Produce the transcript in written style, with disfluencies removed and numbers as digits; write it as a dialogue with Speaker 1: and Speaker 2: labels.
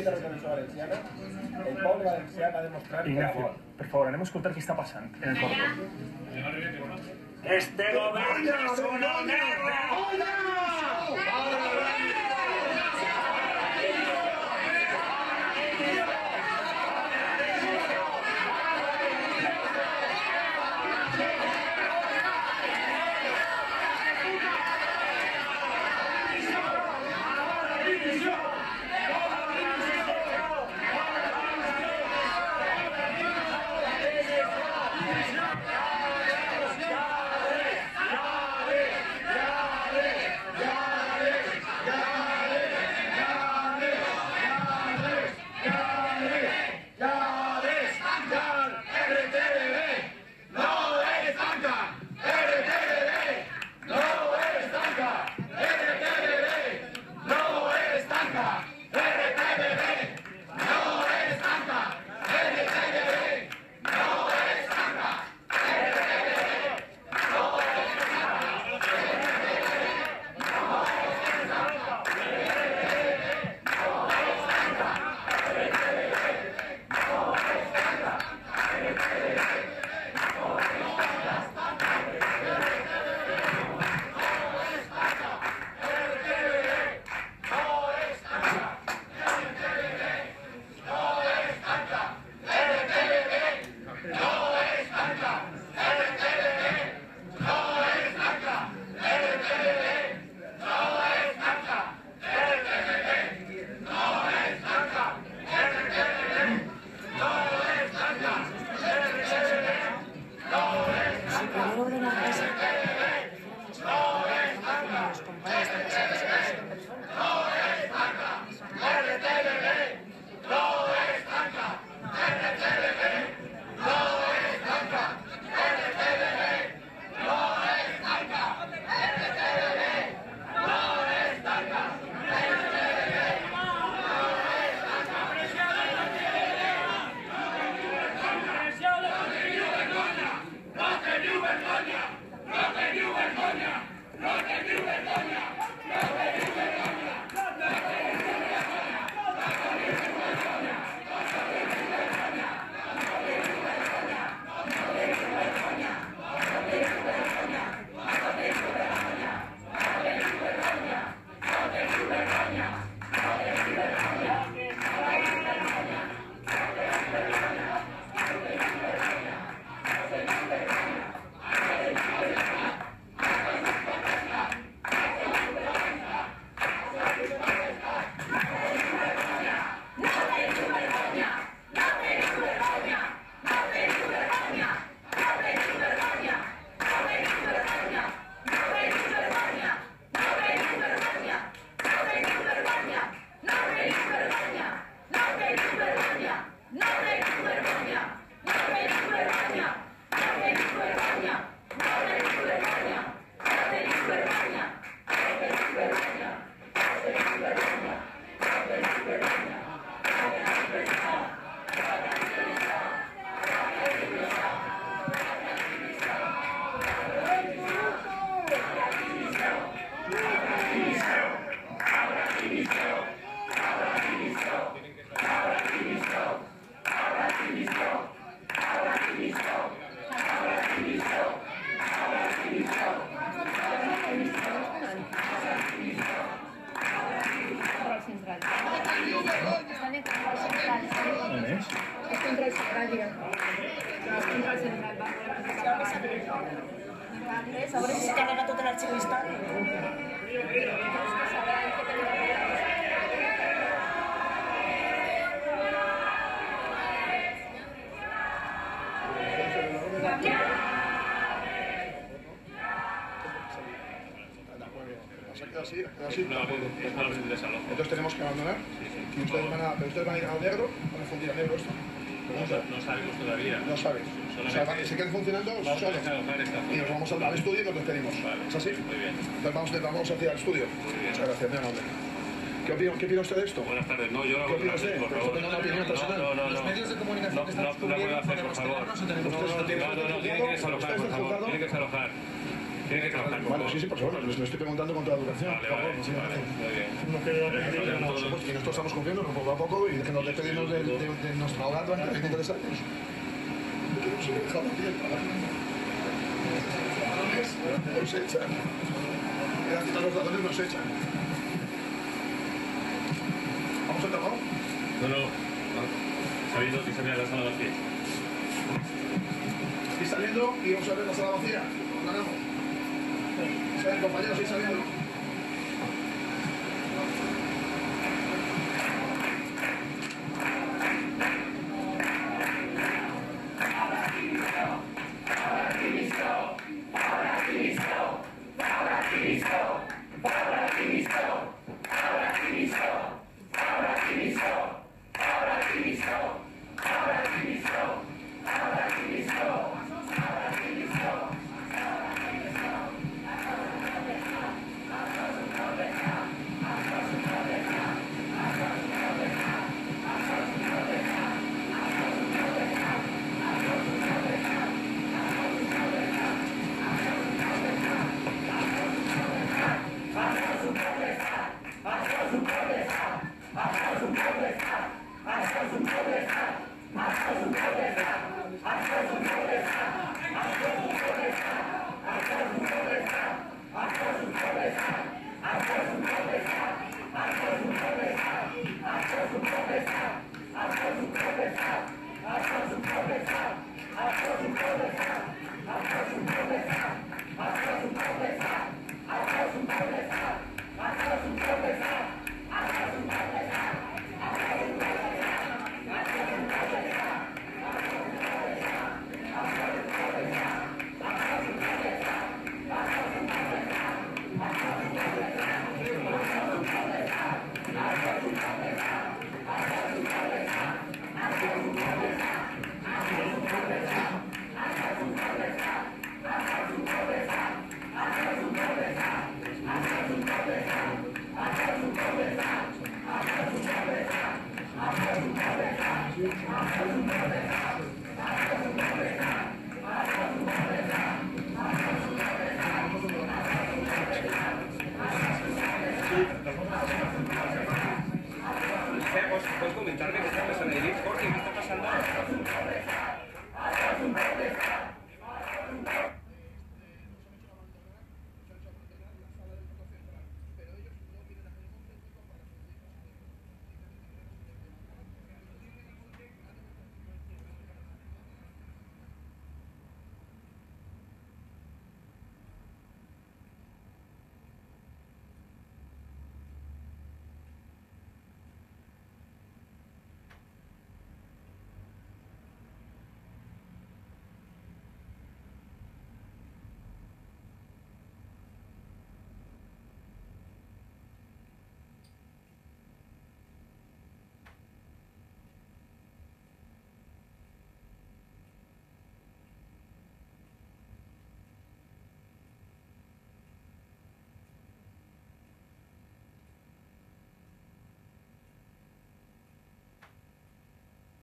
Speaker 1: Valenciana, el poble valencià va demostrar que
Speaker 2: Ignacio, per favor, anem a escoltar què està passant en el corredor.
Speaker 3: Este gobierno es una merda.
Speaker 4: A veure si s'ha carregat tot l'arxiu històric.
Speaker 5: ¿Se ha quedado así? No, entonces tenemos que abandonar. Sí. Ustedes van a ir al negro, van a fundir al negro esto.
Speaker 6: No sabemos todavía.
Speaker 5: No sabes. O sea, se quedan funcionando solo. Y nos vamos al estudio y nos despedimos.
Speaker 6: Vale.
Speaker 5: ¿Es así?
Speaker 6: Muy bien.
Speaker 5: Entonces vamos hacia el estudio. Muchas gracias, muy amable. ¿Qué opina usted de esto?
Speaker 6: Buenas tardes. No, yo no.
Speaker 5: ¿Qué opina usted?
Speaker 6: Por favor.
Speaker 5: Tengo una opinión personal.
Speaker 7: Los medios de comunicación que están
Speaker 6: no puedo hacer, por favor. No, tiene que desalojar, por favor. Tiene que desalojar. Tiene que trabajar con
Speaker 5: Vale, sí, por supuesto, lo estoy preguntando con toda educación.
Speaker 6: Vale, vale,
Speaker 5: Sí,
Speaker 6: vale, muy bien.
Speaker 2: No queda
Speaker 5: Por supuesto, que nosotros estamos cumpliendo poco a poco y dejando de pedirnos de nuestro abogado antes de interesarnos. Que no se deja de tiempo. Nos echan. Quedan quitar los ladrones, nos echan. ¿Vamos al trabajo?
Speaker 6: No. Sabiendo que se me ha la sala vacía.
Speaker 5: Estoy saliendo y vamos a ver la sala vacía. Ganamos. ¿Saben, compañeros? ¿Estoy saliendo?
Speaker 3: ¿Puedes comentarme qué está pasando en el Jorge? ¿Qué está pasando?